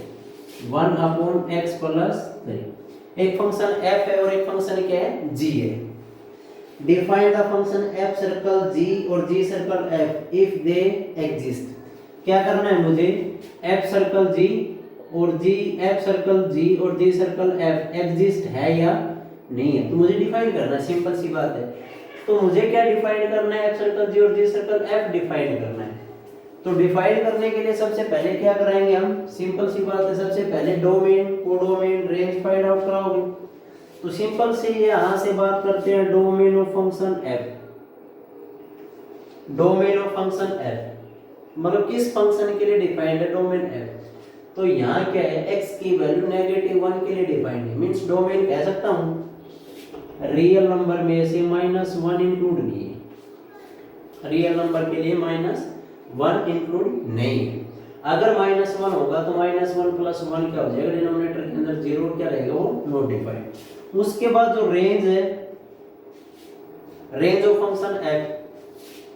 1 upon x plus 3। एक function f है और एक फंक्शन क्या है, g है। Define the function f circle g और g circle f if they exist. क्या करना है मुझे, f सर्कल g और f सर्कल g और g सर्कल f एग्जिस्ट है या नहीं है, तो मुझे डिफाइन करना है। सिंपल सी बात है। तो मुझे क्या डिफाइन करना है, f सर्कल g और g सर्कल f डिफाइन करना है। तो डिफाइन करने के लिए सबसे पहले क्या कराएंगे हम, सिंपल सी बात है, सबसे पहले domain, codomain, range find out कराओगे। तो सिंपल से यहां से बात करते हैं domain of function f। Domain of function f मतलब किस फंक्शन के लिए डिफाइंड है, डोमेन f। तो यहाँ क्या है, x की वैल्यू -1 के लिए डिफाइंड है। मींस डोमेन कह सकता हूँ रियल नंबर में से -1 इंक्लूड नहीं है, रियल नंबर के लिए -1 इंक्लूड नहीं है। अगर -1 होगा तो -1 प्लस 1 क्या हो जाएगा, डिनोमिनेटर के अंदर 0 क्या रहेगा, वो नॉट डिफाइंड। उसके बाद जो रेंज है, range of function f,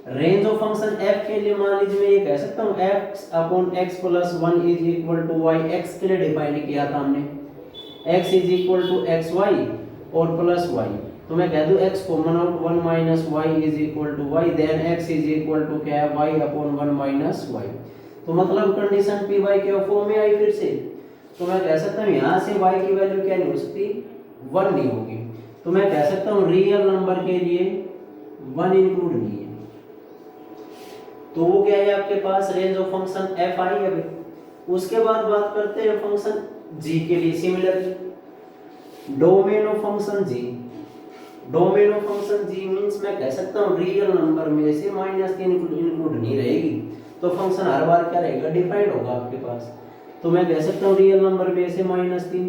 range of function f के लिए मान लीजिए मैं ये कह सकता हूँ x upon x plus 1 is equal to y। x के लिए डिफाइन किया था हमने, x is equal to xy और प्लस y। तो मैं कह दूं x common out 1 minus y is equal to y, then x is equal to क्या है, y अपॉन 1 माइनस y। तो मतलब कंडीशन पी वाई के फॉर्म में आई फिर से। तो मैं कह सकता हूँ यहाँ से y की वैल्यू क्या नहीं हो सकती, 1 नहीं होगी। तो मैं कह सकता हूँ रियल नंबर के लिए 1 इंक्लूड नहीं है। तो वो क्या है आपके पास, रेंज ऑफ फंक्शन एफ आई है। उसके बाद बात करते हैं फंक्शन g के लिए। Similarly domain of function g, domain of function g means मैं कह सकता हूँ रियल नंबर में से -3 इंक्लूड नहीं रहेगी। तो फंक्शन हर बार क्या रहेगा, डिफाइंड होगा आपके पास। तो मैं कह सकता हूँ रियल नंबर में से -3।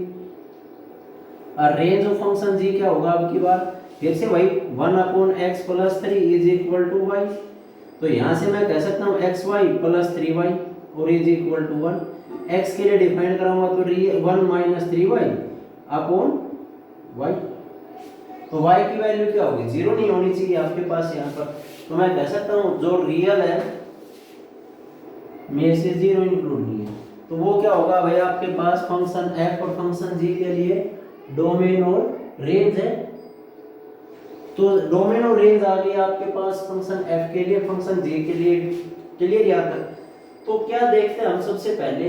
और रेंज ऑफ फंक्शन g क्या होगा आपकी बार, फिर से वही 1 upon x plus 3 is equal to y। तो यहाँ से मैं कह सकता हूँ xy प्लस 3y और इज इक्वल टू 1। x के लिए डिफाइन कराऊंगा तो 1 माइनस 3y अपॉन y। तो y की वैल्यू क्या होगी, 0 नहीं होनी चाहिए आपके पास यहाँ पर। तो मैं कह सकता हूँ जो रियल है में से 0 इंक्लूड नहीं है। तो वो क्या होगा भाई आपके पास, फंक्शन f और फंक्शन g के लिए डोमेन और रेंज है। तो डोमेन और रेंज आ गई आपके पास फंक्शन f के लिए, फंक्शन g के लिए। क्लियर यहाँ तक। तो क्या देखते हैं हम सबसे पहले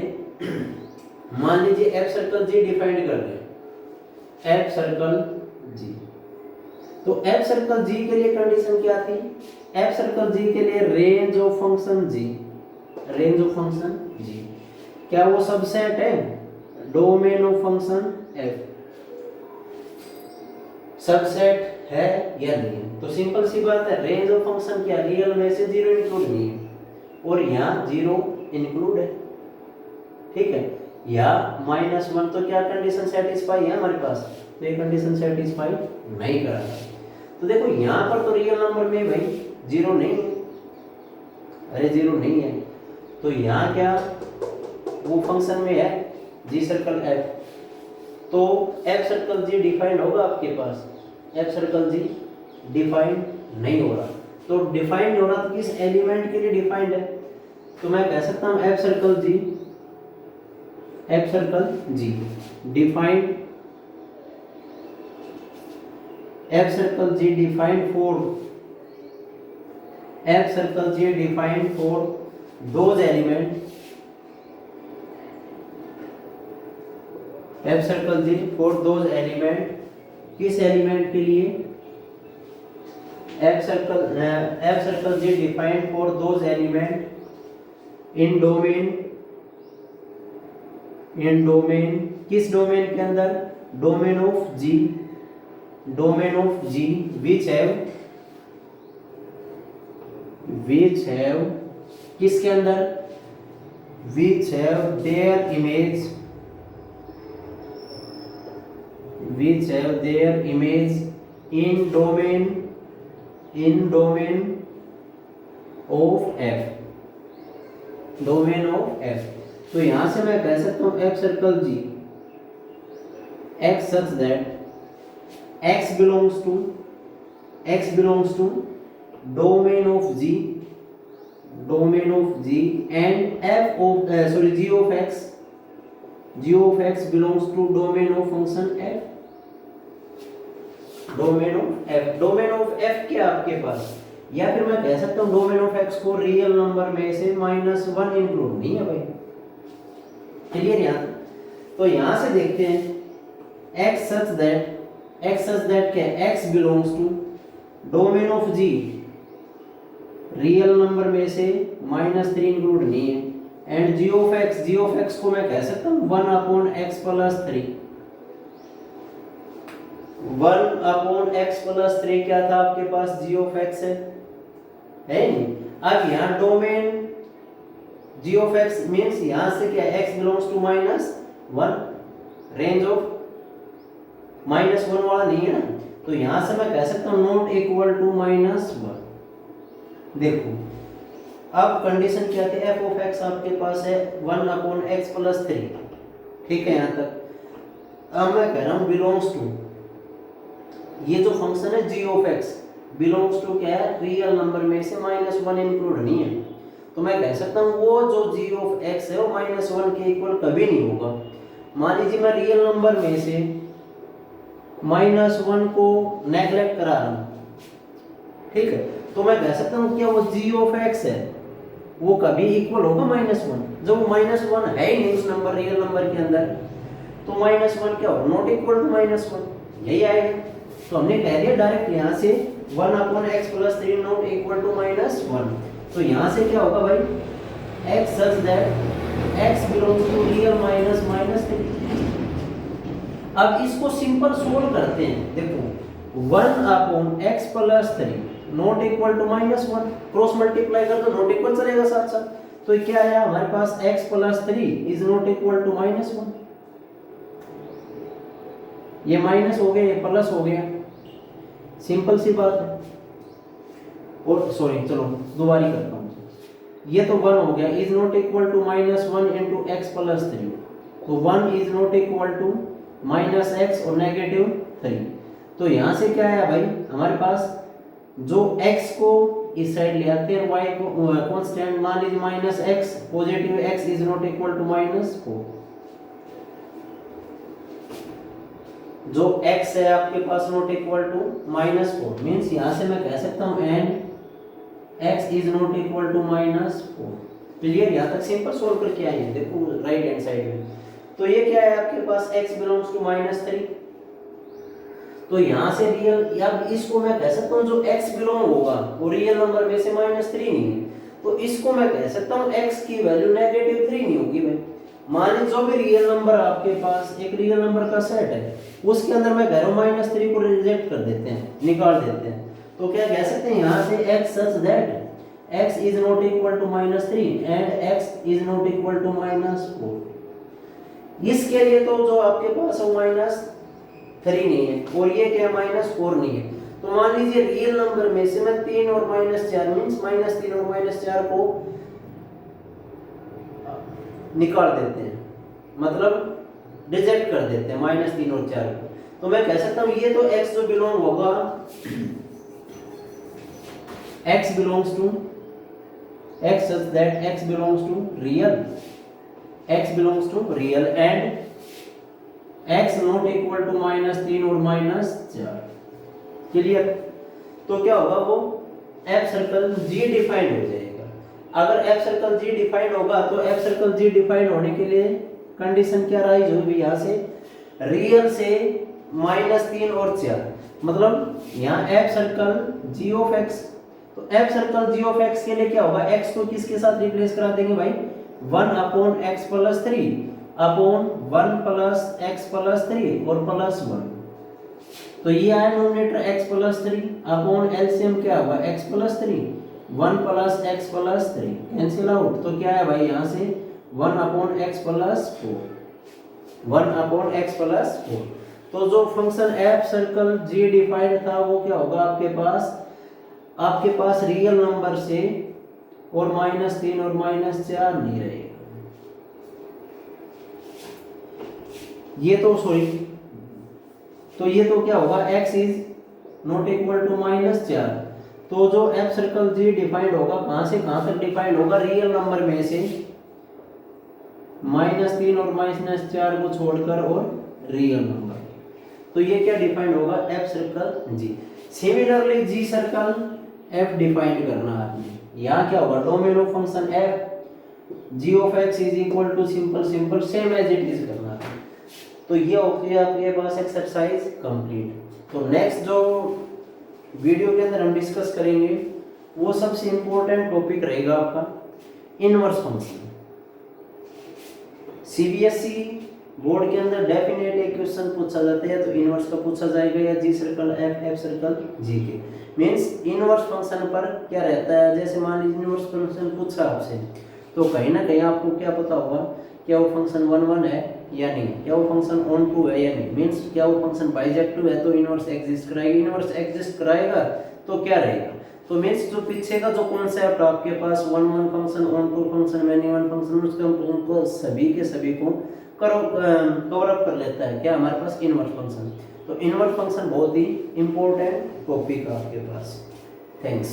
मान लीजिए एफ सर्कल जी डिफाइंड कर रहे हैं, एफ सर्कल जी। तो एफ सर्कल जी के लिए कंडीशन क्या थी? एफ सर्कल जी के लिए range of function G, range of function G, क्या वो सबसेट है domain of function F? Subset है या नहीं? तो सिंपल सी बात है, रेंज ऑफ फंक्शन क्या रियल में से जीरो इंक्लूड नहीं है, और यहाँ जीरो इंक्लूड है, ठीक है, या -1। तो क्या कंडीशन सेटिस्फाई है हमारे पास? तो ये कंडीशन सेटिस्फाई नहीं करा। तो देखो यहाँ पर तो रियल नंबर में भाई जीरो नहीं है, अरे जीरो नहीं है, तो यहाँ क्या वो फंक्शन में है जी सर्कल एफ, तो एफ सर्कल जी डिफाइंड होगा आपके पास? एफ सर्कल जी डिफाइंड नहीं हो रहा। तो डिफाइंड हो रहा तो किस एलिमेंट के लिए डिफाइंड है? तो मैं कह सकता हूँ f circle ji, F circle g defined, f circle g defined for, f circle g defined for those element, f circle g for those element, किस एलिमेंट के लिए? F circle g defined for those element in domain, in domain, किस domain के अंदर? Domain of g, domain of g which have किसके अंदर? Which have their image, which have their image in domain of f, domain of f। तो यहां से मैं कह सकता हूं f circle g x such that x belongs to domain of g, and f of g of x belongs to domain of function f, domain of f। Domain of f क्या आपके पास? या फिर मैं कह सकता हूँ डोमेन ऑफ x को real number में से -1 इंक्लूड नहीं है भाई, क्लियर यहाँ? तो यहाँ से देखते हैं x such that क्या? x belongs to domain of g, real number में से -3 इंक्लूड नहीं है, एंड g of x को मैं कह सकता हूँ 1/x + 3, 1/x + 3 क्या था आपके पास? g of x है नहीं? अब यहाँ domain g of x means यहाँ से क्या x belongs to -1, range of -1 वाला नहीं है ना, तो यहाँ से मैं कह सकता हूँ नॉट इक्वल टू -1। देखो अब कंडीशन क्या थी? f of x आपके पास है 1/x + 3, ठीक है यहाँ तक। अब मैं कह रहा हूँ बिलोंग्स टू, ये जो फंक्शन है g of x belongs to क्या है? रियल नंबर में से -1 इंक्लूड नहीं है, तो मैं कह सकता हूँ वो जो g of x है वो -1 के इक्वल कभी नहीं होगा। मान लीजिए मैं रियल नंबर में से -1 को नेग्लेक्ट करा रहा हूँ, ठीक है, तो मैं कह सकता हूँ क्या वो g of x है वो कभी इक्वल होगा -1, जब वो -1 है ही नहीं उस नंबर रियल नंबर के अंदर, तो -1 क्या होगा? नॉट इक्वल टू -1, यही आएगा। तो हमने कह दिया डायरेक्ट यहाँ से 1/x + 3 नॉट इक्वल टू -1, तो यहाँ से क्या होगा भाई? x such that x belongs to real -3। अब इसको सिंपल सोल्व करते हैं। देखो 1/x + 3 not equal to -1, cross multiply कर दो, नॉट इक्वल चलेगा साथ साथ, तो क्या आया हमारे पास? x + 3 is not equal to -1, ये माइनस हो गया, ये प्लस हो गया, सिंपल सी बात है। और सॉरी चलो दोबारा करता हूँ, ये तो 1 हो गया, is not equal to -1 into x + 3, तो 1 is not equal to -x और -3। तो यहाँ से क्या आया भाई हमारे पास? जो x को इस साइड ले आते हैं, y को कांस्टेंट मान लीजिए -x, positive x is not equal to -4, जो x है आपके पास नॉट इक्वल टू -4 मींस यहाँ से मैं कह सकता हूँ and x is not equal to -4। Clear? यहाँ तक सिंपल सोल्व करके आइए। देखो राइट हैंड साइड में तो ये क्या है आपके पास x बिलोंग्स टू -3। तो यहाँ से रियल, अब इसको मैं कह सकता हूँ जो x बिलोंग होगा वो रियल नंबर में से -3 नहीं है, तो इसको मैं कह सकता हूँ x की वैल्यू -3 नहीं होगी भाई। मान लीजिए जो भी रियल नंबर आपके पास एक रियल नंबर का सेट है, उसके अंदर मैं कह रहा हूँ -3 को रिजेक्ट कर देते हैं, निकाल देते हैं, तो क्या कह सकते हैं यहाँ से x such that x is not equal to -3 and x is not equal to -4। इसके लिए तो जो आपके पास है -3 नहीं है और ये क्या -4 नहीं है, तो मान लीजिए रियल नंबर में से मैं 3 और -4 मींस -3 और -4 को निकाल देते हैं, मतलब रिजेक्ट कर देते हैं -3 और 4 को, तो मैं कह सकता हूँ ये तो x जो बिलोंग होगा x belongs to x such that x belongs to real, x belongs to real and x not equal to -3 और -4। क्लियर? तो क्या होगा वो f सर्कल G डिफाइंड हो जाएगा। अगर f सर्कल G डिफाइंड होगा तो f सर्कल G डिफाइंड होने के लिए कंडीशन क्या राइज होगी, यहाँ से रियल से -3 और 4, मतलब यहाँ f circle G of x, तो f circle g of x के लिए क्या होगा, x को किसके साथ रिप्लेस करा देंगे भाई, 1 upon x plus 3 upon 1 plus x plus 3 और प्लस 1, तो ये आया nominator x plus 3 upon LCM क्या होगा x plus 3 1 plus x plus 3 cancel out, तो क्या है भाई यहाँ से 1 upon x plus 4, 1 upon x plus 4। तो जो function f circle g defined था वो क्या होगा आपके पास रियल नंबर से और -3 और -4 नहीं रहेगा। ये तो सॉरी, तो ये तो क्या होगा x is not equal to -4, तो जो f सर्कल g डिफाइंड होगा कहां से कहां तक डिफाइंड होगा, रियल नंबर में से -3 और -4 को छोड़कर और रियल नंबर, तो ये क्या डिफाइंड होगा f circle g। Similarly g circle f defined करना आपने, यहाँ क्या होगा domain of function f g of x is equal to simple same as it is करना है। तो ये होती है आपके पास एक्सरसाइज कंप्लीट। तो नेक्स्ट जो वीडियो के अंदर हम डिस्कस करेंगे वो सबसे इंपॉर्टेंट टॉपिक रहेगा आपका इनवर्स फंक्शन। सीबीएसई बोर्ड के अंदर डेफिनेट एक क्वेश्चन पूछा जाता है तो इनवर्स का पूछा जाएगा या जी सर्कल एफ सर्कल जी के, मींस इनवर्स फंक्शन पर क्या रहता है, जैसे मान लीजिए इनवर्स फंक्शन पूछा आपसे तो कहीं ना कहीं आपको क्या पता होगा क्या वो फंक्शन 1 है या नहीं, क्या वो फंक्शन ऑन टू है या नहीं, मींस क्या वो फंक्शन बाइजेक्टिव है तो इनवर्स एग्जिस्ट कराएगा, इनवर्स एग्जिस्ट कराएगा तो क्या रहेगा, तो मींस जो पीछे का जो कॉन्सेप्ट आपके पास 1 function onto function many one function उसका उनको सभी के सभी को कवर अप कर लेता है क्या हमारे पास इनवर्स फंक्शन। तो इनवर्स फंक्शन बहुत ही इंपॉर्टेंट टॉपिक है आपके पास। थैंक्स।